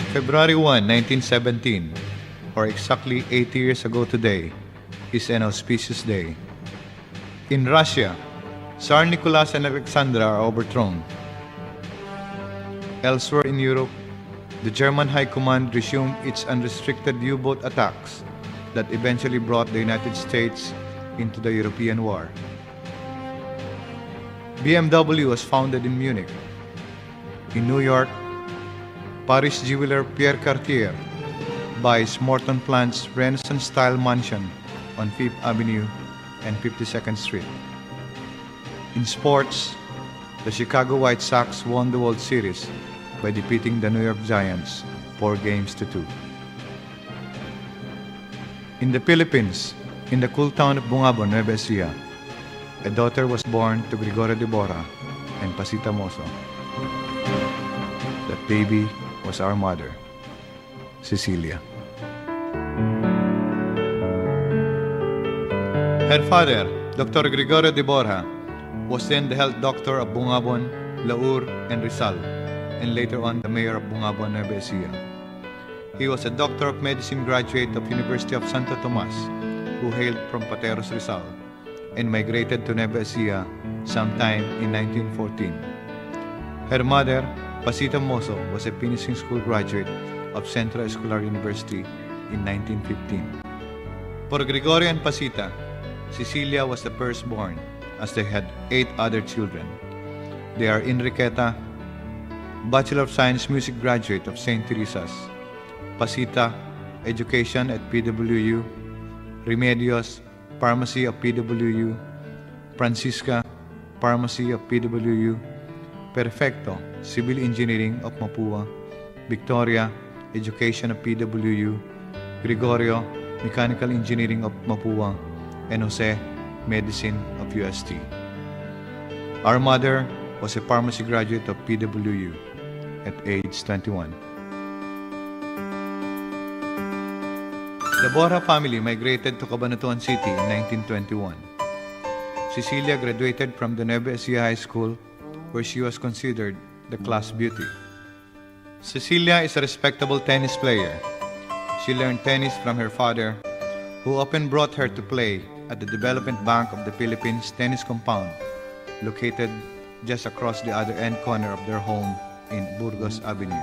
February 1, 1917, or exactly 80 years ago today, is an auspicious day. In Russia, Tsar Nicholas and Alexandra are overthrown. Elsewhere in Europe, the German High Command resumed its unrestricted U-boat attacks that eventually brought the United States into the European War. BMW was founded in Munich. In New York, Paris jeweler Pierre Cartier buys Morton Plant's Renaissance-style mansion on 5th Avenue and 52nd Street. In sports, the Chicago White Sox won the World Series by defeating the New York Giants 4-2. In the Philippines, in the cool town of Bungabon, Nueva Ecija, a daughter was born to Gregorio de Borja and Pasita Mozo. That baby was our mother, Cecilia. Her father, Dr. Gregorio de Borja, was then the health doctor of Bungabon, Laur, and Rizal, and later on the mayor of Bungabon, Nueva Ecija. He was a Doctor of Medicine graduate of University of Santo Tomas, who hailed from Pateros, Rizal, and migrated to Nueva Ecija sometime in 1914. Her mother, Pasita Mozo, was a finishing school graduate of Central Escolar University in 1915. For Gregorio and Pasita, Cecilia was the firstborn, as they had 8 other children. They are Enriqueta, Bachelor of Science Music graduate of St. Teresa's; Pasita, Education at PWU; Remedios, Pharmacy of PWU; Francisca, Pharmacy of PWU; Perfecto, Civil Engineering of Mapua; Victoria, Education of PWU; Gregorio, Mechanical Engineering of Mapua; and Jose, Medicine of UST. Our mother was a pharmacy graduate of PWU at age 21. The Borja family migrated to Cabanatuan City in 1921. Cecilia graduated from the Nueva Ecija High School, where she was considered the class beauty. Cecilia is a respectable tennis player. She learned tennis from her father, who often brought her to play at the Development Bank of the Philippines tennis compound, located just across the other end corner of their home in Burgos Avenue.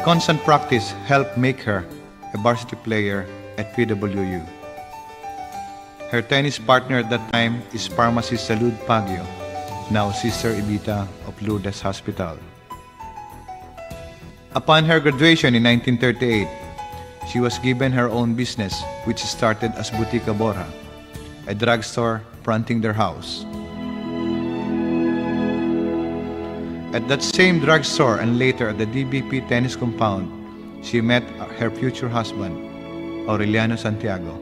Constant practice helped make her a varsity player at PWU. Her tennis partner at that time is pharmacist Salud Pagio, now Sister Ibita of Lourdes Hospital. Upon her graduation in 1938, she was given her own business, which started as Butika Borja, a drugstore fronting their house. At that same drugstore and later at the DBP tennis compound, she met her future husband, Aureliano Santiago,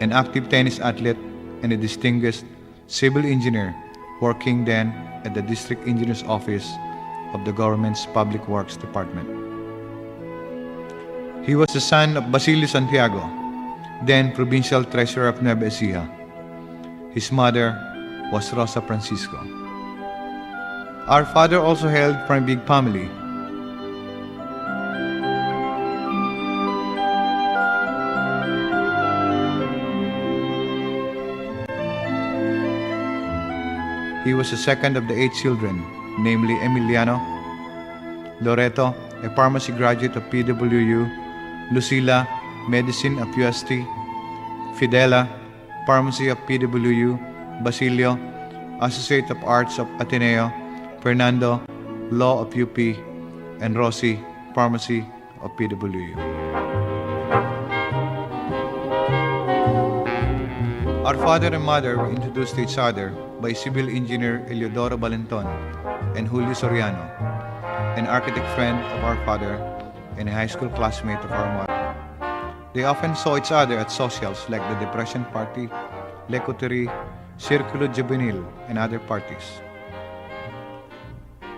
an active tennis athlete and a distinguished civil engineer working then at the District Engineer's Office of the government's Public Works Department. He was the son of Basilio Santiago, then Provincial Treasurer of Nueva Ecija. His mother was Rosa Francisco. Our father also hailed from a big family. He was the second of the 8 children, namely Emiliano, Loreto, a pharmacy graduate of PWU, Lucila, Medicine of UST, Fidela, Pharmacy of PWU, Basilio, Associate of Arts of Ateneo, Fernando, Law of UP, and Rossi, Pharmacy of PWU. Our father and mother were introduced to each other by civil engineer Eliodoro Balenton and Julio Soriano, an architect friend of our father and a high school classmate of our mother. They often saw each other at socials like the Depression Party, Le Coterie, Circulo Juvenil, and other parties.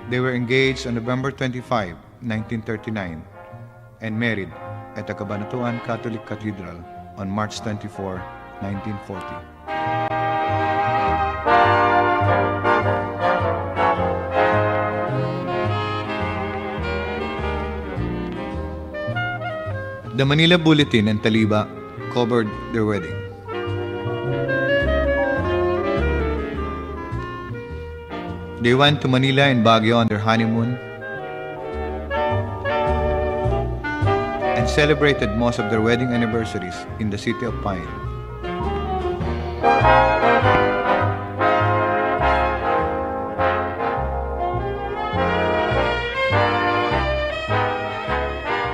They were engaged on November 25, 1939, and married at the Cabanatuan Catholic Cathedral on March 24, 1940. The Manila Bulletin and Taliba covered their wedding. They went to Manila and Baguio on their honeymoon and celebrated most of their wedding anniversaries in the city of Pine.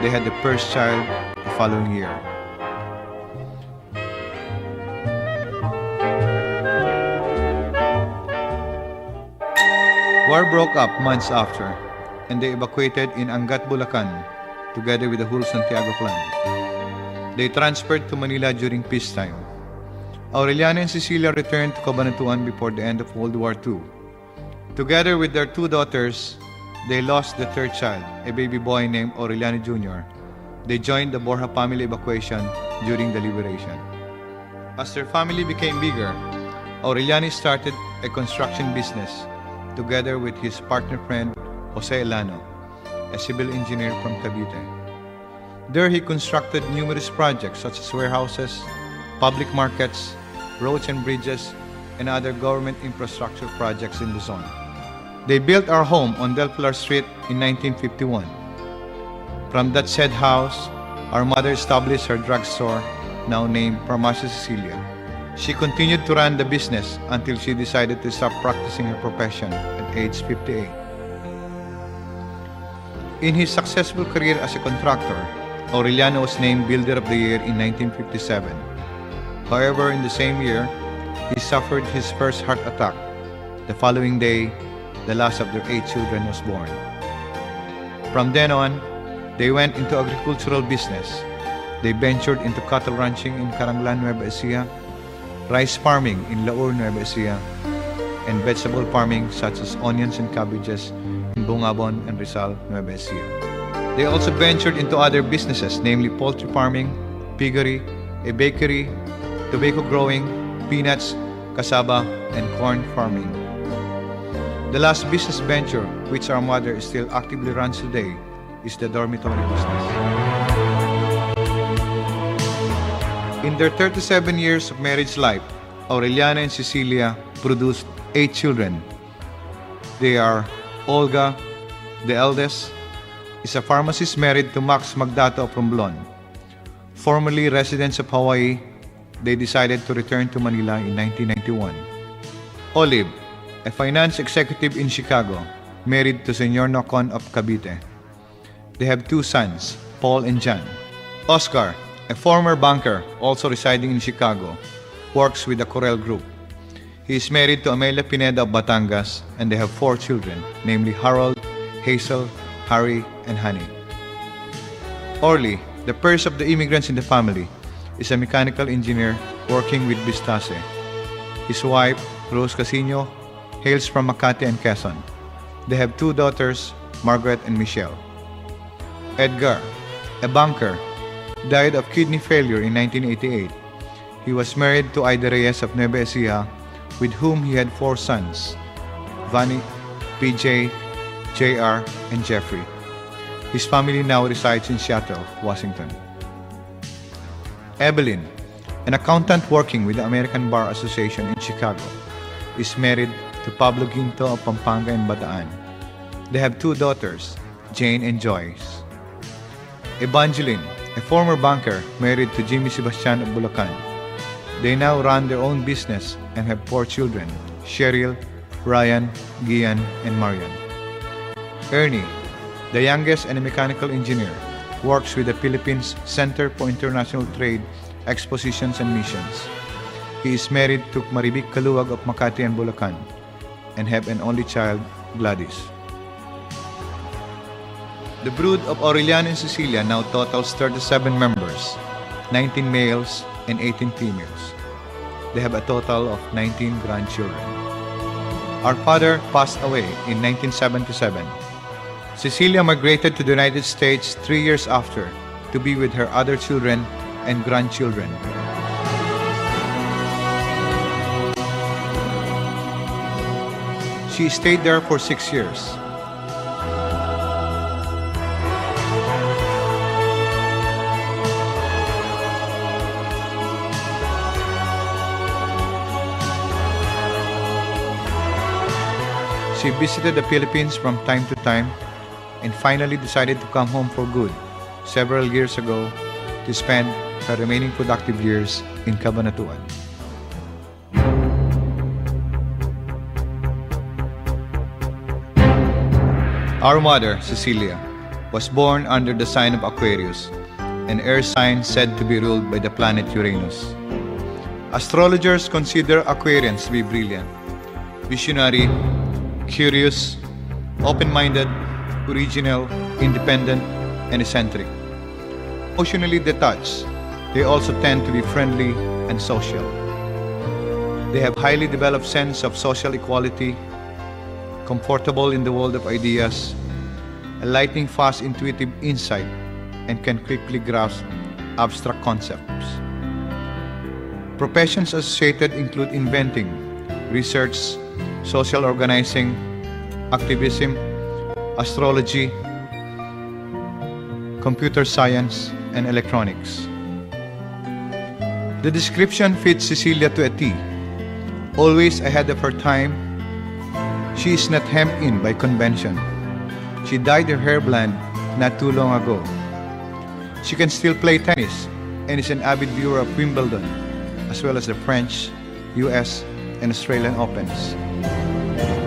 They had the first child the following year. War broke up months after, and they evacuated in Angat, Bulacan, together with the whole Santiago clan. They transferred to Manila during peacetime. Aureliano and Cecilia returned to Cabanatuan before the end of World War II. Together with their two daughters, they lost the third child, a baby boy named Aureliano Jr. They joined the Borja family evacuation during the liberation. As their family became bigger, Aureliano started a construction business together with his partner friend Jose Elano, a civil engineer from Cavite. There he constructed numerous projects such as warehouses, public markets, roads and bridges, and other government infrastructure projects in Luzon. They built our home on Del Pilar Street in 1951. From that said house, our mother established her drugstore, now named Farmacia Cecilia. She continued to run the business until she decided to stop practicing her profession at age 58. In his successful career as a contractor, Aureliano was named Builder of the Year in 1957. However, in the same year, he suffered his first heart attack. The following day, the last of their 8 children was born. From then on, they went into agricultural business. They ventured into cattle ranching in Caranglan, Nueva Ecija, rice farming in Laur, Nueva Ecija, and vegetable farming such as onions and cabbages in Bungabon and Rizal, Nueva Ecija. They also ventured into other businesses, namely poultry farming, piggery, a bakery, tobacco growing, peanuts, cassava, and corn farming. The last business venture, which our mother still actively runs today, is the dormitory business. In their 37 years of marriage life, Aureliano and Cecilia produced 8 children. They are Olga, the eldest, is a pharmacist married to Max Magdato of Romblon. Formerly residents of Hawaii, they decided to return to Manila in 1991. Olive, a finance executive in Chicago, married to Senor Nocon of Cavite. They have 2 sons, Paul and John. Oscar, a former banker also residing in Chicago, works with the Corel Group. He is married to Amelia Pineda of Batangas, and they have 4 children, namely Harold, Hazel, Harry, and Honey. Orly, the first of the immigrants in the family, is a mechanical engineer working with Vistace. His wife, Rose Casino, hails from Makati and Quezon. They have 2 daughters, Margaret and Michelle. Edgar, a banker, died of kidney failure in 1988. He was married to Ida Reyes of Nueva Ecija, with whom he had 4 sons, Vanny, PJ, JR, and Jeffrey. His family now resides in Seattle, Washington. Evelyn, an accountant working with the American Bar Association in Chicago, is married to Pablo Ginto of Pampanga and Bataan. They have 2 daughters, Jane and Joyce. Evangeline, a former banker married to Jimmy Sebastian of Bulacan. They now run their own business and have 4 children, Cheryl, Ryan, Gian, and Marian. Ernie, the youngest and a mechanical engineer, works with the Philippines Center for International Trade, Expositions and Missions. He is married to Maribik Kaluwag of Makati and Bulacan and have an only child, Gladys. The brood of Aureliano and Cecilia now totals 37 members, 19 males and 18 females. They have a total of 19 grandchildren. Our father passed away in 1977. Cecilia migrated to the United States 3 years after to be with her other children and grandchildren. She stayed there for 6 years. She visited the Philippines from time to time and finally decided to come home for good several years ago to spend her remaining productive years in Cabanatuan. Our mother, Cecilia, was born under the sign of Aquarius, an air sign said to be ruled by the planet Uranus. Astrologers consider Aquarians to be brilliant, visionary, curious, open-minded, original, independent, and eccentric. Emotionally detached, they also tend to be friendly and social. They have highly developed sense of social equality, comfortable in the world of ideas, a lightning fast intuitive insight, and can quickly grasp abstract concepts. Professions associated include inventing, research, social organizing, activism, astrology, computer science, and electronics. The description fits Cecilia to a T. Always ahead of her time, she is not hemmed in by convention. She dyed her hair blonde not too long ago. She can still play tennis and is an avid viewer of Wimbledon, as well as the French, US, and Australian Opens.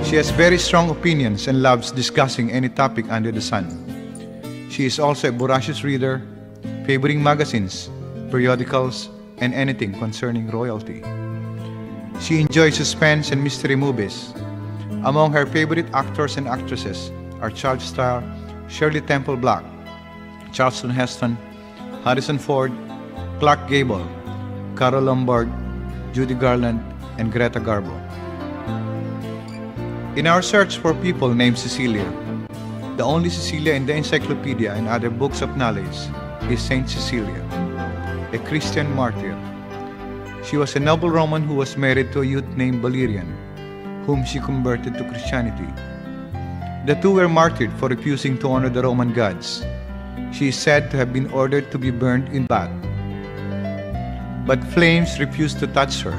She has very strong opinions and loves discussing any topic under the sun. She is also a voracious reader, favoring magazines, periodicals, and anything concerning royalty. She enjoys suspense and mystery movies. Among her favorite actors and actresses are child star Shirley Temple Black, Charlton Heston, Harrison Ford, Clark Gable, Carol Lombard, Judy Garland, and Greta Garbo. In our search for people named Cecilia, the only Cecilia in the encyclopedia and other books of knowledge is Saint Cecilia, a Christian martyr. She was a noble Roman who was married to a youth named Valerian, whom she converted to Christianity. The two were martyred for refusing to honor the Roman gods. She is said to have been ordered to be burned in bath. But flames refused to touch her,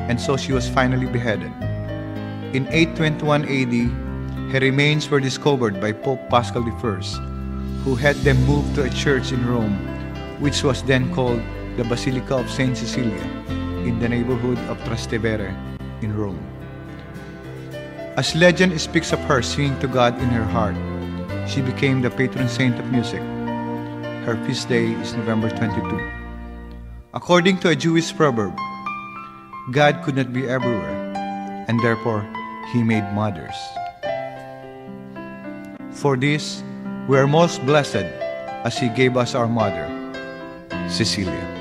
and so she was finally beheaded. In 821 AD, her remains were discovered by Pope Paschal I, who had them moved to a church in Rome, which was then called the Basilica of Saint Cecilia, in the neighborhood of Trastevere in Rome. As legend speaks of her singing to God in her heart, she became the patron saint of music. Her feast day is November 22. According to a Jewish proverb, God could not be everywhere, and therefore He made mothers. For this, we are most blessed as He gave us our mother, Cecilia.